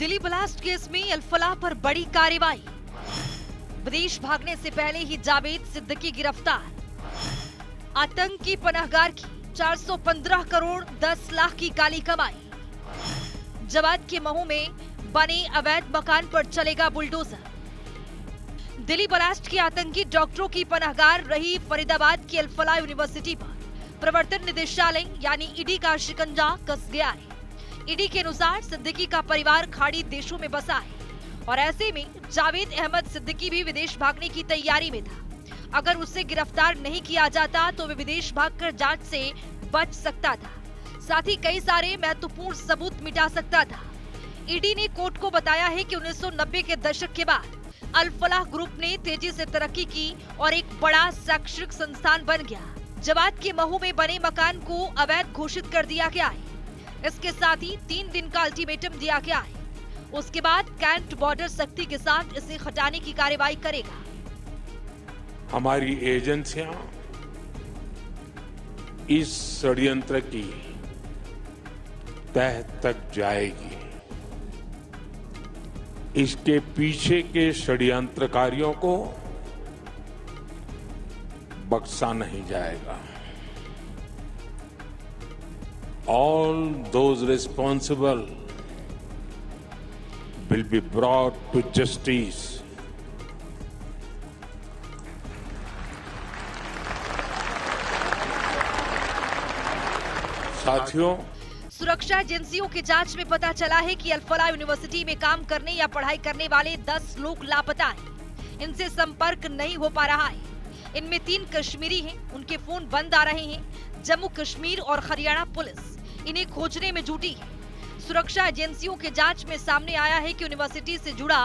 Delhi blast case में अल-फलाह पर बड़ी कार्रवाई। विदेश भागने से पहले ही जावेद सिद्दीकी गिरफ्तार। आतंकी पनाहगार की 415 करोड़ 10 लाख की काली कमाई। जवाद के महू में बने अवैध मकान पर चलेगा बुलडोजर। दिल्ली ब्लास्ट के आतंकी डॉक्टरों की पनाहगार रही फरीदाबाद की अल-फलाह यूनिवर्सिटी पर प्रवर्तन निदेशालय यानी ईडी का शिकंजा कस गया है। ईडी के अनुसार सिद्दीकी का परिवार खाड़ी देशों में बसा है और ऐसे में जावेद अहमद सिद्दीकी भी विदेश भागने की तैयारी में था। अगर उसे गिरफ्तार नहीं किया जाता तो वे विदेश भागकर जांच से बच सकता था, साथ ही कई सारे महत्वपूर्ण सबूत मिटा सकता था। ईडी ने कोर्ट को बताया है कि 1990 के दशक के बाद अल-फलाह ग्रुप ने तेजी से तरक्की की और एक बड़ा शैक्षिक संस्थान बन गया। जवाद के महू में बने मकान को अवैध घोषित कर दिया गया है। इसके साथ ही 3 दिन का अल्टीमेटम दिया गया है। उसके बाद कैंट बॉर्डर सख्ती के साथ इसे हटाने की कार्रवाई करेगा। हमारी एजेंसियां इस षड्यंत्र की तह तक जाएगी। इसके पीछे के षड्यंत्रकारियों को बख्शा नहीं जाएगा। All those responsible will be brought to justice. साथियों, सुरक्षा एजेंसियों की जांच में पता चला है कि अल-फलाह यूनिवर्सिटी में काम करने या पढ़ाई करने वाले 10 लोग लापता हैं। इनसे संपर्क नहीं हो पा रहा है। इनमें 3 कश्मीरी हैं, उनके फोन बंद आ रहे हैं। जम्मू कश्मीर और हरियाणा पुलिस इन्हें खोजने में जुटी है। सुरक्षा एजेंसियों के जांच में सामने आया है कि यूनिवर्सिटी से जुड़ा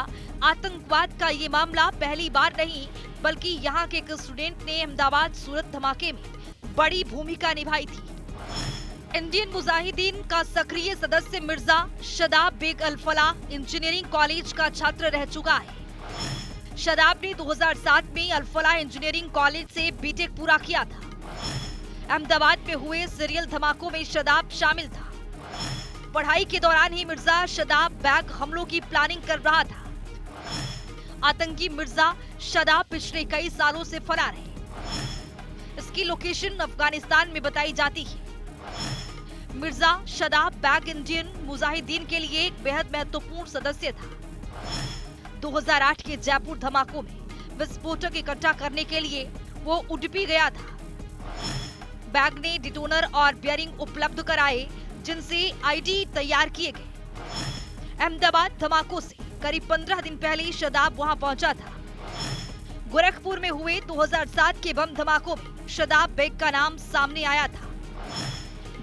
आतंकवाद का ये मामला पहली बार नहीं, बल्कि यहाँ के एक स्टूडेंट ने अहमदाबाद सूरत धमाके में बड़ी भूमिका निभाई थी। इंडियन मुजाहिदीन का सक्रिय सदस्य मिर्जा शदाब बेग अल-फलाह इंजीनियरिंग कॉलेज का छात्र रह चुका है। शदाब ने 2007 में अल-फलाह इंजीनियरिंग कॉलेज से बीटेक पूरा किया था। अहमदाबाद में हुए सीरियल धमाकों में शदाब शामिल था। पढ़ाई के दौरान ही मिर्जा शदाब बैग हमलों की प्लानिंग कर रहा था। आतंकी मिर्जा शदाब पिछले कई सालों से फरार है। इसकी लोकेशन अफगानिस्तान में बताई जाती है। मिर्जा शदाब बैग इंडियन मुजाहिदीन के लिए एक बेहद महत्वपूर्ण सदस्य था। 2008 के जयपुर धमाकों में विस्फोटक इकट्ठा करने के लिए वो उडुपी गया था। बैग ने डिटोनर और बियरिंग उपलब्ध कराए, जिनसे आईडी तैयार किए गए। अहमदाबाद धमाकों से करीब 15 दिन पहले शदाब वहां पहुंचा था। गोरखपुर में हुए 2007 के बम धमाकों में शदाब बेग का नाम सामने आया था।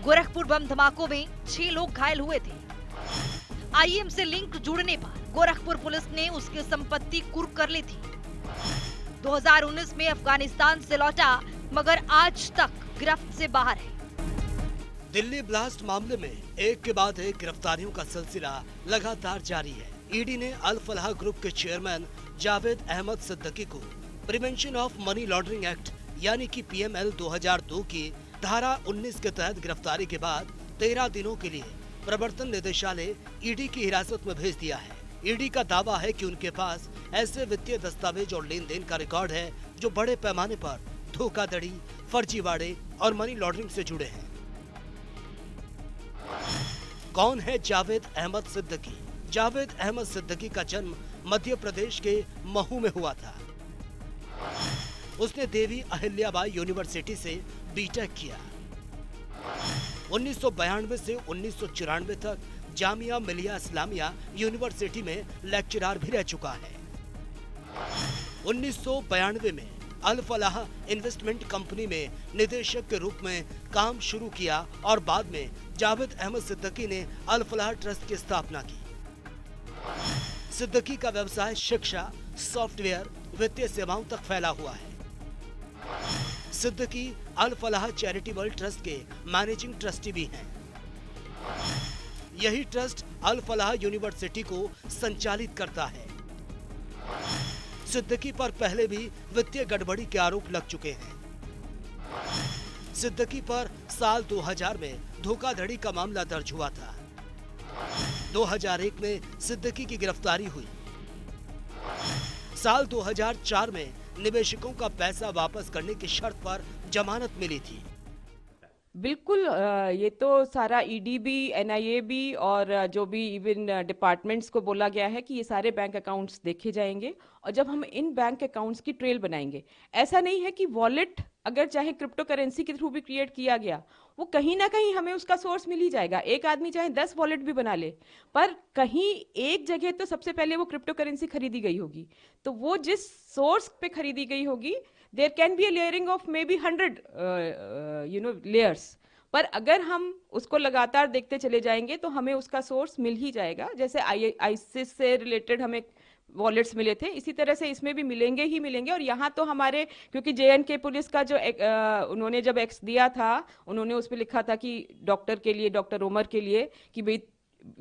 गोरखपुर बम धमाकों में 6 लोग घायल हुए थे। आईएम से लिंक जुड़ने पर गोरखपुर पुलिस ने उसकी संपत्ति कुर्क कर ली थी। 2019 में अफगानिस्तान से लौटा, मगर आज तक गिरफ्त से बाहर है। दिल्ली ब्लास्ट मामले में एक के बाद एक गिरफ्तारियों का सिलसिला लगातार जारी है। ईडी ने अल-फलाह ग्रुप के चेयरमैन जावेद अहमद सिद्दीकी को prevention of money laundering act यानी कि पीएमएल 2002 की धारा 19 के तहत गिरफ्तारी के बाद 13 दिनों के लिए प्रवर्तन निदेशालय ईडी की हिरासत में भेज दिया है। ईडी का दावा है कि उनके पास ऐसे वित्तीय दस्तावेज और लेन देन का रिकॉर्ड है जो बड़े पैमाने पर धोखाधड़ी, फर्जीवाड़े और मनी लॉन्ड्रिंग से जुड़े हैं। कौन है जावेद अहमद सिद्दीकी? जावेद अहमद सिद्दीकी का जन्म मध्य प्रदेश के महू में हुआ था। उसने देवी अहिल्याबाई यूनिवर्सिटी से बीटेक किया। 1992 से 1994 तक जामिया मिलिया इस्लामिया यूनिवर्सिटी में लेक्चरर भी रह चुका है। 1992 में अल-फलाह इन्वेस्टमेंट कंपनी में निदेशक के रूप में काम शुरू किया और बाद में जावेद अहमद सिद्दीकी ने अल-फलाह ट्रस्ट की स्थापना की। सिद्दीकी का व्यवसाय शिक्षा, सॉफ्टवेयर, वित्तीय सेवाओं तक फैला हुआ है। सिद्दीकी अल-फलाह चैरिटेबल ट्रस्ट के मैनेजिंग ट्रस्टी भी हैं। यही ट्रस्ट अल-फलाह यूनिवर्सिटी को संचालित करता है। सिद्दीकी पर पहले भी वित्तीय गड़बड़ी के आरोप लग चुके हैं। सिद्दीकी पर साल 2000 में धोखाधड़ी का मामला दर्ज हुआ था। 2001 में सिद्दीकी की गिरफ्तारी हुई। साल 2004 में निवेशकों का पैसा वापस करने की शर्त पर जमानत मिली थी। बिल्कुल ये तो सारा ईडी भी, एनआईए भी और जो भी इवन डिपार्टमेंट्स को बोला गया है कि ये सारे बैंक अकाउंट्स देखे जाएंगे और जब हम इन बैंक अकाउंट्स की ट्रेल बनाएंगे, ऐसा नहीं है कि वॉलेट अगर चाहे क्रिप्टो करेंसी के थ्रू भी क्रिएट किया गया, वो कहीं ना कहीं हमें उसका सोर्स मिल ही जाएगा। एक आदमी चाहे 10 वॉलेट भी बना ले, पर कहीं एक जगह तो सबसे पहले वो क्रिप्टो करेंसी खरीदी गई होगी, तो वो जिस सोर्स पे खरीदी गई होगी, there can be a layering of maybe 100 layers, पर अगर हम उसको लगातार देखते चले जाएंगे तो हमें उसका सोर्स मिल ही जाएगा। जैसे आईसिस से रिलेटेड हमें वॉलेट्स मिले थे, इसी तरह से इसमें भी मिलेंगे ही मिलेंगे। और यहाँ तो हमारे, क्योंकि JNK पुलिस का जो उन्होंने जब एक्स दिया था, उन्होंने उस पर लिखा था कि डॉक्टर के लिए, डॉक्टर उमर के लिए, कि भाई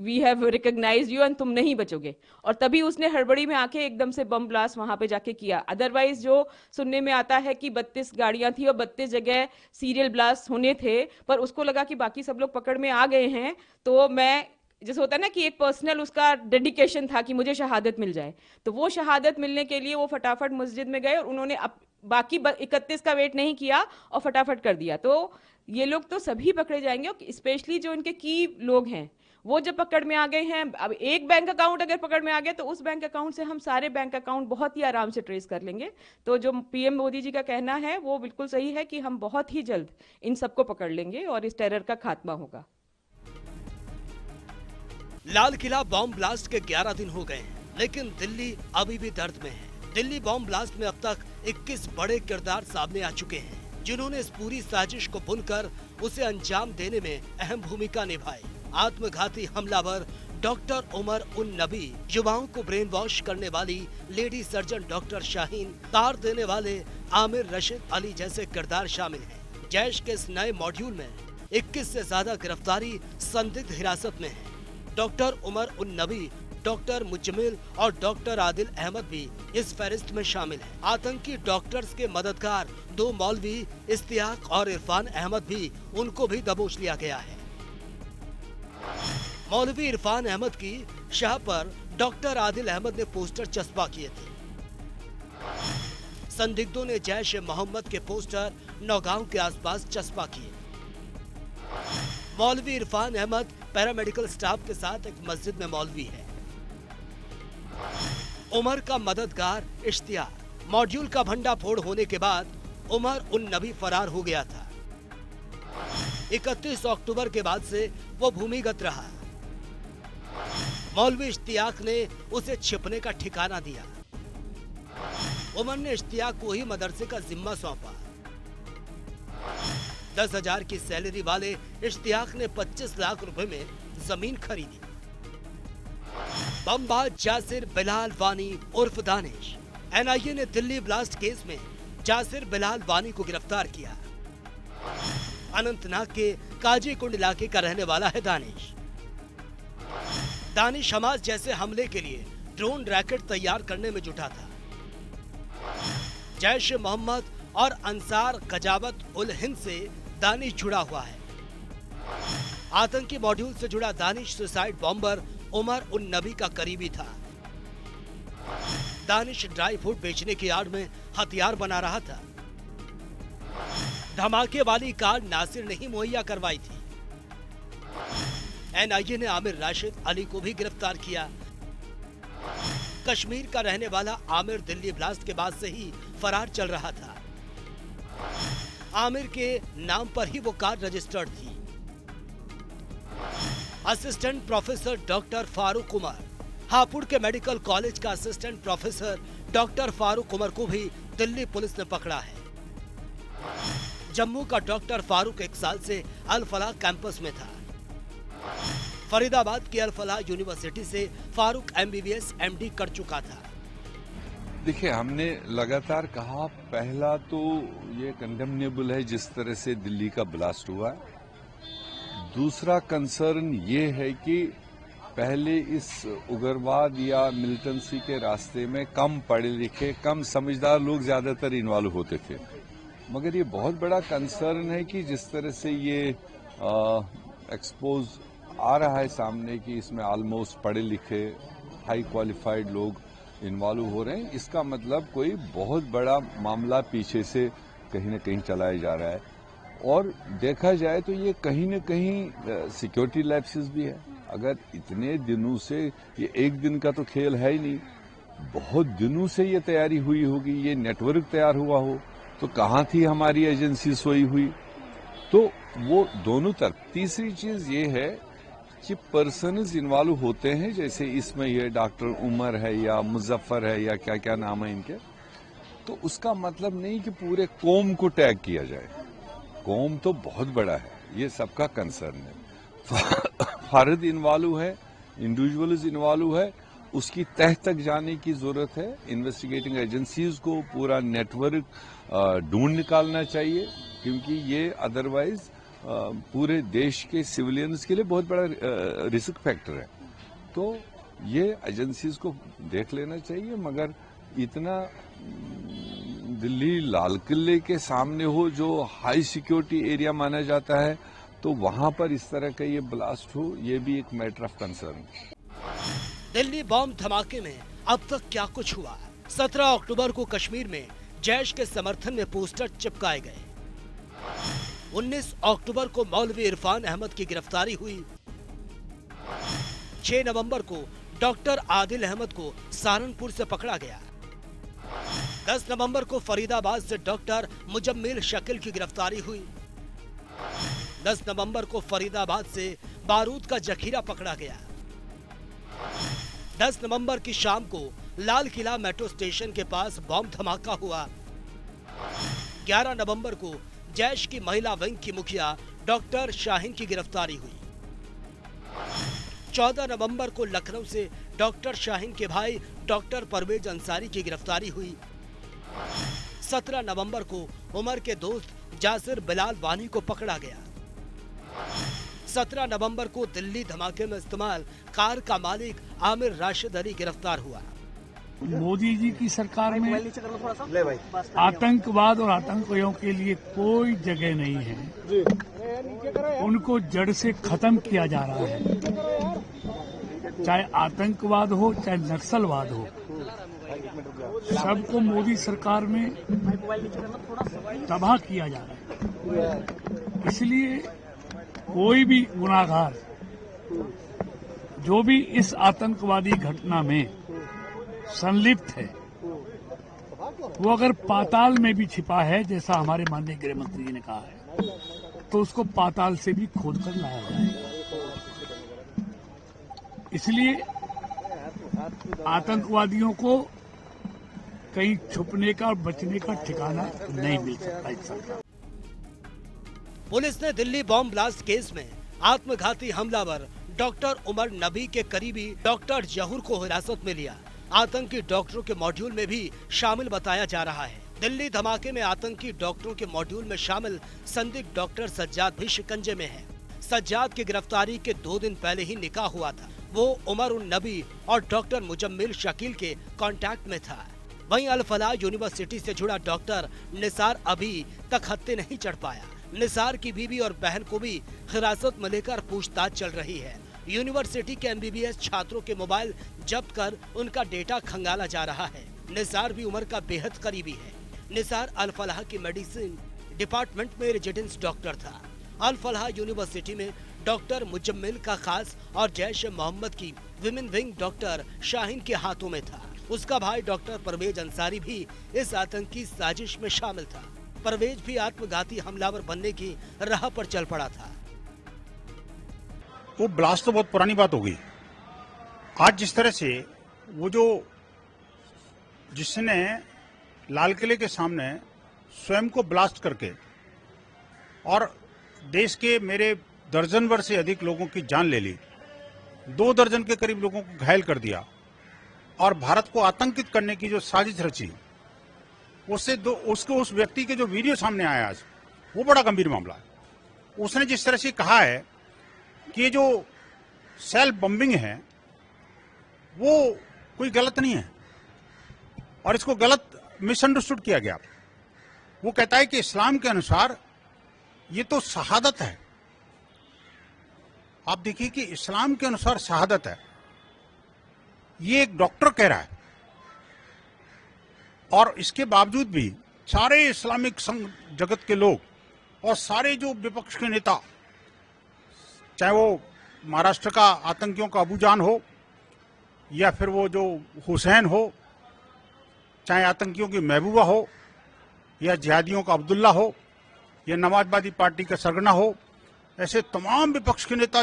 we have recognised you and तुम नहीं बचोगे, और तभी उसने हड़बड़ी में आके एकदम से बम ब्लास्ट वहां पे जाके किया। अदरवाइज जो सुनने में आता है कि 32 गाड़ियां थी और 32 जगह सीरियल ब्लास्ट होने थे, पर उसको लगा कि बाकी सब लोग पकड़ में आ गए हैं, तो मैं, जैसे होता है ना कि एक पर्सनल उसका डेडिकेशन था कि मुझे शहादत मिल जाए, तो वो शहादत मिलने के लिए वो फटाफट मस्जिद में गए और उन्होंने बाकी 31 का वेट नहीं किया और फटाफट कर दिया। तो ये लोग तो सभी पकड़े जाएंगे, स्पेशली जो इनके की लोग हैं वो जब पकड़ में आ गए हैं। अब एक बैंक अकाउंट अगर पकड़ में आ गया तो उस बैंक अकाउंट से हम सारे बैंक अकाउंट बहुत ही आराम से ट्रेस कर लेंगे। तो जो PM मोदी जी का कहना है वो बिल्कुल सही है कि हम बहुत ही जल्द इन सबको पकड़ लेंगे और इस टेरर का खात्मा होगा। लाल किला बॉम्ब ब्लास्ट के 11 दिन हो गए हैं, लेकिन दिल्ली अभी भी दर्द में है। दिल्ली बॉम्ब ब्लास्ट में अब तक 21 बड़े किरदार सामने आ चुके हैं, जिन्होंने इस पूरी साजिश को बुनकर उसे अंजाम देने में अहम भूमिका निभाई। आत्मघाती हमलावर डॉक्टर उमर उन नबी, युवाओं को ब्रेन वॉश करने वाली लेडी सर्जन डॉक्टर शाहीन, तार देने वाले आमिर रशीद अली जैसे किरदार शामिल हैं। जैश के इस नए मॉड्यूल में 21 से ज्यादा गिरफ्तारी संदिग्ध हिरासत में है। डॉक्टर उमर उन नबी, डॉक्टर मुजमिल और डॉक्टर आदिल अहमद भी इस फहरिस्त में शामिल हैं। आतंकी डॉक्टर्स के मददगार 2 मौलवी इश्तियाक और इरफान अहमद भी, उनको भी दबोच लिया गया है। मौलवी इरफान अहमद की शाह पर डॉक्टर आदिल अहमद ने पोस्टर चस्पा किए थे। संदिग्धों ने जैश ए मोहम्मद के पोस्टर नौगांव के आसपास चस्पा किए। मौलवी इरफान अहमद पैरामेडिकल स्टाफ के साथ एक मस्जिद में मौलवी है। उमर का मददगार इश्तियाक, मॉड्यूल का भंडाफोड़ होने के बाद उमर उन नबी फरार हो गया था। 31 अक्टूबर के बाद से वो भूमिगत रहा। मौलवी इश्तियाक ने उसे छिपने का ठिकाना दिया। उमर ने इश्तियाक को ही मदरसे का जिम्मा सौंपा। 10,000 की सैलरी वाले इश्तियाक ने 25 लाख रुपए में जमीन खरीदी। बमबाज जासिर बिलाल वानी उर्फ दानिश। NIA ने दिल्ली ब्लास्ट केस में जासिर बिलाल वानी को गिरफ्तार किया। अनंतनाग के काजीकुंड इलाके का रहने वाला है दानिश। दानिश हमास जैसे हमले के लिए ड्रोन रैकेट तैयार करने में जुटा था। जैश ए मोहम्मद और अंसार गजावत उल हिंद से दानिश जुड़ा हुआ है। आतंकी मॉड्यूल से जुड़ा दानिश सुसाइड बॉम्बर उमर उन नबी का करीबी था। दानिश ड्राई फ्रूट बेचने की आड़ में हथियार बना रहा था। धमाके वाली कार नासिर ने ही मुहैया करवाई थी। NIA ने आमिर राशिद अली को भी गिरफ्तार किया। कश्मीर का रहने वाला आमिर दिल्ली ब्लास्ट के बाद से ही फरार चल रहा था। आमिर के नाम पर ही वो कार रजिस्टर्ड थी। Assistant professor doctor Farooq Umar, Hapur के मेडिकल कॉलेज का assistant professor doctor Farooq Umar को भी दिल्ली पुलिस ने पकड़ा है। जम्मू का डॉक्टर फारूक 1 साल से अल फलाह कैंपस में था। फरीदाबाद की अल फलाह यूनिवर्सिटी से फारूक MBBS MD कर चुका था। देखिए, हमने लगातार कहा, पहला तो ये कंडेमनेबल है जिस तरह से दिल्ली का ब्लास्ट हुआ है। दूसरा कंसर्न ये है कि पहले इस उग्रवाद या मिलिटेंसी के रास्ते में कम पढ़े लिखे, कम समझदार लोग ज्यादातर इन्वॉल्व होते थे। मगर ये बहुत बड़ा कंसर्न है कि जिस तरह से ये एक्सपोज आ रहा है सामने कि इसमें ऑलमोस्ट पढ़े लिखे हाई क्वालिफाइड लोग इन्वॉल्व हो रहे हैं, इसका मतलब कोई बहुत बड़ा मामला पीछे से कहीं न कहीं चलाया जा रहा है। और देखा जाए तो ये कहीं न कहीं सिक्योरिटी लैप्सेस भी है। अगर इतने दिनों से, ये एक दिन का तो खेल है ही नहीं, बहुत दिनों से ये तैयारी हुई होगी, ये नेटवर्क तैयार हुआ हो तो कहाँ थी हमारी एजेंसी सोई हुई। तो वो दोनों तरफ। तीसरी चीज ये है कि पर्सन्स इन्वॉल्व होते हैं, जैसे इसमें ये डॉक्टर उमर है या मुजफ्फर है या क्या क्या नाम है इनके, तो उसका मतलब नहीं कि पूरे कौम को टैग किया जाए। कौम तो बहुत बड़ा है, ये सबका कंसर्न है। फर्द इन्वॉल्व है, इंडिविजुअल्स इन्वॉल्व है, उसकी तह तक जाने की जरूरत है। इन्वेस्टिगेटिंग एजेंसीज को पूरा नेटवर्क ढूंढ निकालना चाहिए, क्योंकि ये अदरवाइज पूरे देश के सिविलियंस के लिए बहुत बड़ा रिस्क फैक्टर है। तो ये एजेंसीज को देख लेना चाहिए, मगर इतना दिल्ली लाल किले के सामने हो जो हाई सिक्योरिटी एरिया माना जाता है, तो वहां पर इस तरह का ये ब्लास्ट हो, ये भी एक matter of concern. Delhi bomb धमाके में अब तक क्या कुछ हुआ? 17 अक्टूबर को कश्मीर में जैश के समर्थन में पोस्टर चिपकाए गए। 19 अक्टूबर को मौलवी इरफान अहमद की गिरफ्तारी हुई। 6 नवंबर को डॉक्टर आदिल अहमद को सहारनपुर से पकड़ा गया। 10 नवंबर को फरीदाबाद से डॉक्टर मुजम्मिल शकील की गिरफ्तारी हुई। 10 नवंबर को फरीदाबाद से बारूद का जखीरा पकड़ा गया। 10 नवंबर की शाम को लाल किला मेट्रो स्टेशन के पास बॉम्ब धमाका हुआ। 11 नवंबर को जैश की महिला विंग की मुखिया डॉक्टर शाहीन की गिरफ्तारी हुई। 14 नवंबर को लखनऊ से डॉक्टर शाहीन के भाई डॉक्टर परवेज अंसारी की गिरफ्तारी हुई। 17 नवंबर को उमर के दोस्त जासिर बिलाल वानी को पकड़ा गया। 17 नवंबर को दिल्ली धमाके में इस्तेमाल कार का मालिक आमिर राशिद अली गिरफ्तार हुआ। मोदी जी की सरकार में आतंकवाद और आतंकियों के लिए कोई जगह नहीं है। उनको जड़ से खत्म किया जा रहा है, चाहे आतंकवाद हो चाहे नक्सलवाद हो, सबको मोदी सरकार में तबाह किया जा रहा है। इसलिए कोई भी गुनाहगार जो भी इस आतंकवादी घटना में संलिप्त है, वो अगर पाताल में भी छिपा है, जैसा हमारे माननीय गृह मंत्री जी ने कहा है, तो उसको पाताल से भी खोद कर लाया जाएगा। इसलिए आतंकवादियों को कहीं छुपने का और बचने का ठिकाना नहीं मिल सकता इस सरकार। पुलिस ने दिल्ली बॉम्ब ब्लास्ट केस में आत्मघाती हमलावर डॉक्टर उमर नबी के करीबी डॉक्टर जहूर को हिरासत में लिया। आतंकी डॉक्टरों के मॉड्यूल में भी शामिल बताया जा रहा है। दिल्ली धमाके में आतंकी डॉक्टरों के मॉड्यूल में शामिल संदिग्ध डॉक्टर सज्जाद भी शिकंजे में है। सज्जाद की गिरफ्तारी के 2 दिन पहले ही निकाह हुआ था। वो उमर उन नबी और डॉक्टर मुजम्मिल शकील के कांटेक्ट में था। वहीं अल फलाह यूनिवर्सिटी से जुड़ा डॉक्टर निसार अभी तक हत्थे नहीं चढ़ पाया। निसार की बीवी और बहन को भी हिरासत में लेकर पूछताछ चल रही है। यूनिवर्सिटी के MBBS छात्रों के मोबाइल जब्त कर उनका डेटा खंगाला जा रहा है। निसार भी उमर का बेहद करीबी है। निसार अल फलाह की मेडिसिन डिपार्टमेंट में रेजिडेंस डॉक्टर था। अल फलाह यूनिवर्सिटी में डॉक्टर मुजम्मिल का खास और जैश मोहम्मद की विमेन विंग डॉक्टर शाहीन के हाथों में था। उसका भाई डॉक्टर परवेज अंसारी भी इस आतंकी साजिश में शामिल था। परवेज भी आत्मघाती हमलावर बनने की राह पर चल पड़ा था। वो ब्लास्ट तो बहुत पुरानी बात हो गई। आज जिस तरह से वो जिसने लाल किले के सामने स्वयं को ब्लास्ट करके और देश के मेरे दर्जन भर से अधिक लोगों की जान ले ली, 2 दर्जन के करीब लोगों को घायल कर दिया और भारत को आतंकित करने की जो साजिश रची, उस व्यक्ति के जो वीडियो सामने आया आज, वो बड़ा गंभीर मामला है। उसने जिस तरह से कहा है कि ये जो सेल्फ बम्बिंग है वो कोई गलत नहीं है और इसको गलत मिसअंडरस्टूड किया गया। वो कहता है कि इस्लाम के अनुसार ये तो शहादत है, आप देखिए कि इस्लाम के अनुसार शहादत है, ये एक डॉक्टर कह रहा है, और इसके बावजूद भी सारे इस्लामिक संघ जगत के लोग और सारे जो विपक्ष के नेता, चाहे वो महाराष्ट्र का आतंकियों का अबूजान हो या फिर वो जो हुसैन हो, चाहे आतंकियों की महबूबा हो या जिहादियों का अब्दुल्ला हो या नमाजवादी पार्टी का सरगना हो, ऐसे तमाम विपक्ष के नेता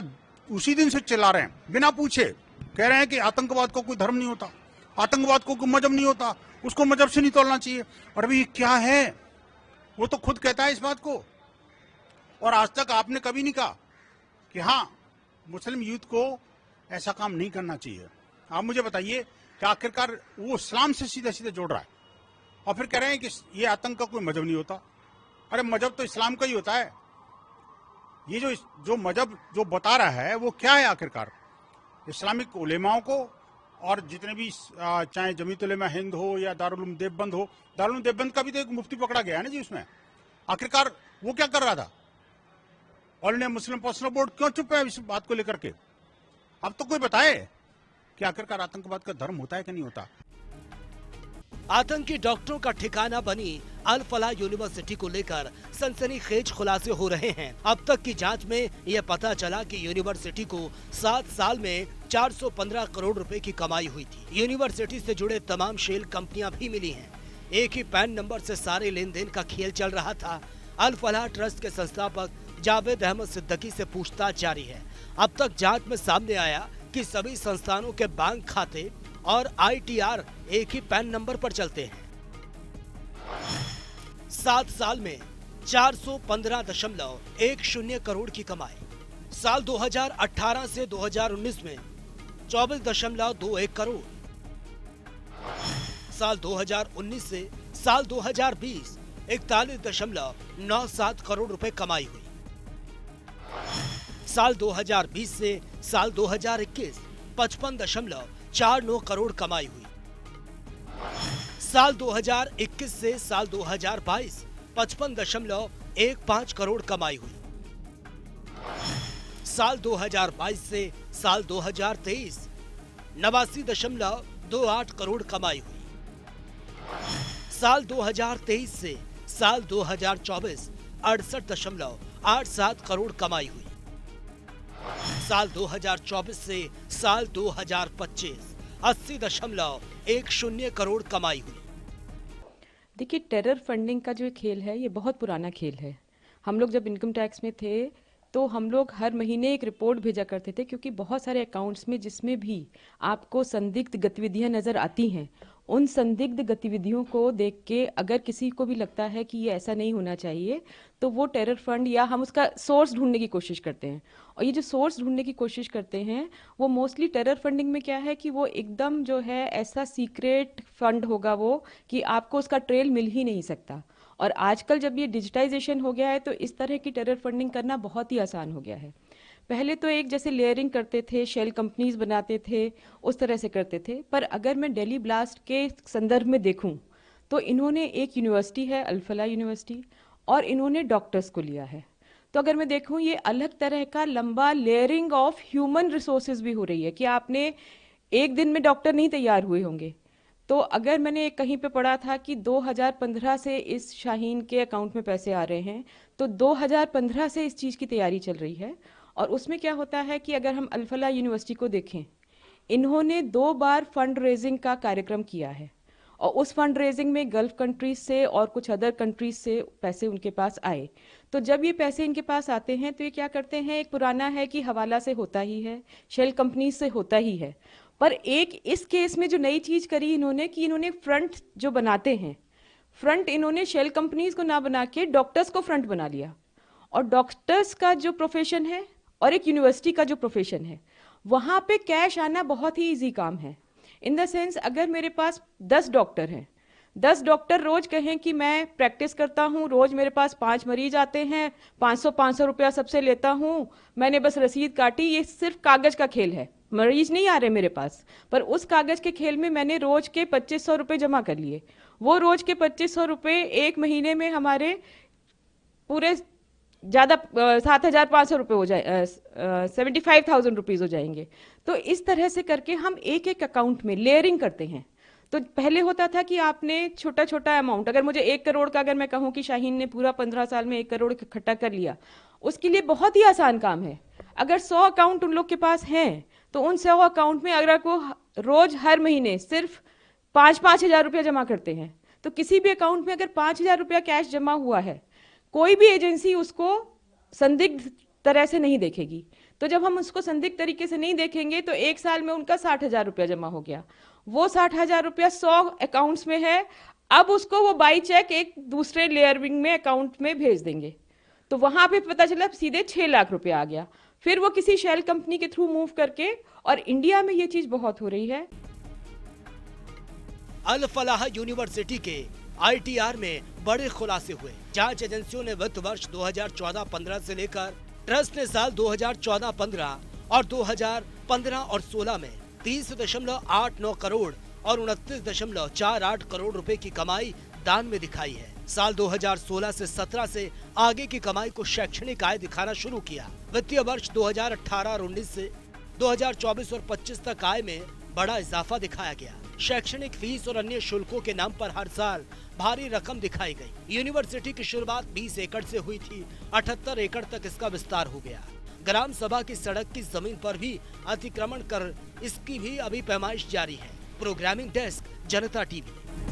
उसी दिन से चिल्ला रहे हैं बिना पूछे, कह रहे हैं कि आतंकवाद को कोई धर्म नहीं होता, आतंकवाद को कोई मजहब नहीं होता, उसको मजहब से नहीं तोड़ना चाहिए। और अभी क्या है, वो तो खुद कहता है इस बात को। और आज तक आपने कभी नहीं कहा कि हाँ मुस्लिम यूथ को ऐसा काम नहीं करना चाहिए। आप मुझे बताइए कि आखिरकार वो इस्लाम से सीधे सीधे जोड़ रहा है और फिर कह रहे हैं कि ये आतंक का कोई मजहब नहीं होता। अरे मजहब तो इस्लाम का ही होता है। ये जो मजहब जो बता रहा है वो क्या है आखिरकार? इस्लामिक उलेमाओं को और जितने भी चाहे जमीयत उलेमा हिंद हो या दारुल उलूम देवबंद हो, दारुल उलूम देवबंद का भी तो एक मुफ्ती पकड़ा गया है ना जी उसमें। आखिरकार वो क्या कर रहा था? All India Muslim personal board क्यों चुप है इस बात को लेकर के? अब तो कोई बताए कि आखिरकार आतंकवाद का धर्म होता है कि नहीं होता। आतंकी डॉक्टरों का ठिकाना बनी अल फलाह यूनिवर्सिटी को लेकर सनसनीखेज खुलासे हो रहे हैं। अब तक की जांच में यह पता चला कि यूनिवर्सिटी को 7 साल में 415 करोड़ रुपए की कमाई हुई थी। यूनिवर्सिटी से जुड़े तमाम शेल कंपनियां भी मिली हैं। एक ही पैन नंबर से सारे लेन देन का खेल चल रहा था। अल फलाह ट्रस्ट के संस्थापक जावेद अहमद सिद्दीकी से पूछताछ जारी है। अब तक जांच में सामने आया कि सभी संस्थानों के बैंक खाते और ITR एक ही पैन नंबर पर चलते हैं। 7 साल में 415.10 करोड़ की कमाई। साल 2018 से 2019 में 24.21 करोड़। साल 2019 से साल 2020 41.97 करोड़ रुपए कमाई हुई। साल 2020 से साल 2021 55.49 करोड़ कमाई हुई। साल 2021 से साल 2022 55.15 करोड़ कमाई हुई। साल 2022 से साल 2023 89.28 करोड़ कमाई हुई। साल 2023 से साल 2024 68.87 करोड़ कमाई हुई। साल 2024 से साल 2025 80.10 करोड़ कमाई हुई। देखिए, टेरर फंडिंग का जो खेल है ये बहुत पुराना खेल है। हम लोग जब इनकम टैक्स में थे तो हम लोग हर महीने एक रिपोर्ट भेजा करते थे, क्योंकि बहुत सारे अकाउंट्स में जिसमें भी आपको संदिग्ध गतिविधियां नज़र आती हैं, उन संदिग्ध गतिविधियों को देख के अगर किसी को भी लगता है कि ये ऐसा नहीं होना चाहिए तो वो टेरर फंड या हम उसका सोर्स ढूंढने की कोशिश करते हैं। और ये जो सोर्स ढूंढने की कोशिश करते हैं वो मोस्टली टेरर फंडिंग में क्या है कि वो एकदम जो है ऐसा सीक्रेट फंड होगा वो कि आपको उसका ट्रेल मिल ही नहीं सकता। और आजकल जब ये डिजिटाइजेशन हो गया है तो इस तरह की टेरर फंडिंग करना बहुत ही आसान हो गया है। पहले तो एक जैसे लेयरिंग करते थे, शेल कंपनीज बनाते थे, उस तरह से करते थे। पर अगर मैं दिल्ली ब्लास्ट के संदर्भ में देखूं तो इन्होंने एक यूनिवर्सिटी है अल फलाह यूनिवर्सिटी, और इन्होंने डॉक्टर्स को लिया है। तो अगर मैं देखूं ये अलग तरह का लंबा लेयरिंग ऑफ ह्यूमन रिसोर्सेज भी हो रही है कि आपने एक दिन में डॉक्टर नहीं तैयार हुए होंगे। तो अगर मैंने कहीं पे पढ़ा था कि 2015 से इस शाहीन के अकाउंट में पैसे आ रहे हैं, तो 2015 से इस चीज़ की तैयारी चल रही है। और उसमें क्या होता है कि अगर हम अल फलाह यूनिवर्सिटी को देखें, इन्होंने 2 बार फंड रेजिंग का कार्यक्रम किया है और उस फंड रेजिंग में गल्फ कंट्रीज से और कुछ अदर कंट्रीज से पैसे उनके पास आए। तो जब ये पैसे इनके पास आते हैं तो ये क्या करते हैं, एक पुराना है कि हवाला से होता ही है, शेल कंपनी से होता ही है। पर एक इस केस में जो नई चीज़ करी इन्होंने कि इन्होंने फ्रंट जो बनाते हैं, फ्रंट इन्होंने शेल कंपनीज को ना बना के डॉक्टर्स को फ्रंट बना लिया। और डॉक्टर्स का जो प्रोफेशन है और एक यूनिवर्सिटी का जो प्रोफेशन है, वहाँ पे कैश आना बहुत ही इजी काम है। इन द सेंस अगर मेरे पास 10 डॉक्टर हैं, 10 डॉक्टर रोज कहें कि मैं प्रैक्टिस करता हूँ, रोज मेरे पास 5 मरीज आते हैं, 500 रुपया सबसे लेता हूँ, मैंने बस रसीद काटी, ये सिर्फ कागज का खेल है, मरीज नहीं आ रहे मेरे पास। पर उस कागज के खेल में मैंने रोज के 2500 रुपये जमा कर लिए। वो रोज के 2500 रुपये एक महीने में हमारे पूरे ज़्यादा 7,500 रुपये हो जाए, 75,000 रुपीज़ हो जाएंगे। तो इस तरह से करके हम एक एक अकाउंट में लेयरिंग करते हैं। तो पहले होता था कि आपने छोटा छोटा अमाउंट, अगर मुझे 1 करोड़ का, अगर मैं कहूँ कि शाहीन ने पूरा 15 साल में 1 करोड़ इकट्ठा कर लिया, उसके लिए बहुत ही आसान काम है। अगर 100 अकाउंट उन लोग के पास हैं तो उन 100 अकाउंट में अगर को रोज हर महीने सिर्फ 5-5 हज़ार रुपया जमा करते हैं, तो किसी भी अकाउंट में अगर 5,000 रुपया कैश जमा हुआ है, कोई भी एजेंसी उसको संदिग्ध तरह से नहीं देखेगी। तो जब हम उसको संदिग्ध तरीके से नहीं देखेंगे तो 1 साल में उनका 60,000 रुपया जमा हो गया। वो 60,000 रुपया 100 अकाउंट्स में है, अब उसको वो बाई चेक एक दूसरे लेयरिंग में अकाउंट में भेज देंगे। तो वहां पे पता चला सीधे 6 लाख रुपया आ गया। फिर वो किसी शेल कंपनी के थ्रू मूव करके, और इंडिया में ये चीज बहुत हो रही है। अल फलाह यूनिवर्सिटी के ITR में बड़े खुलासे हुए। जांच एजेंसियों ने वित्त वर्ष 2014-15 से लेकर ट्रस्ट ने साल 2014-15 और 2015 और 16 में 30.89 करोड़ और 29.48 करोड़ रुपए की कमाई दान में दिखाई है। साल 2016 से 17 से आगे की कमाई को शैक्षणिक आय दिखाना शुरू किया। वित्तीय वर्ष 2018 और 19 से 2024 और 25 तक आय में बड़ा इजाफा दिखाया गया। शैक्षणिक फीस और अन्य शुल्कों के नाम पर हर साल भारी रकम दिखाई गई। यूनिवर्सिटी की शुरुआत 20 एकड़ से हुई थी, 78 एकड़ तक इसका विस्तार हो गया। ग्राम सभा की सड़क की जमीन पर भी अतिक्रमण कर इसकी भी अभी पैमाइश जारी है। प्रोग्रामिंग डेस्क, जनता टीवी।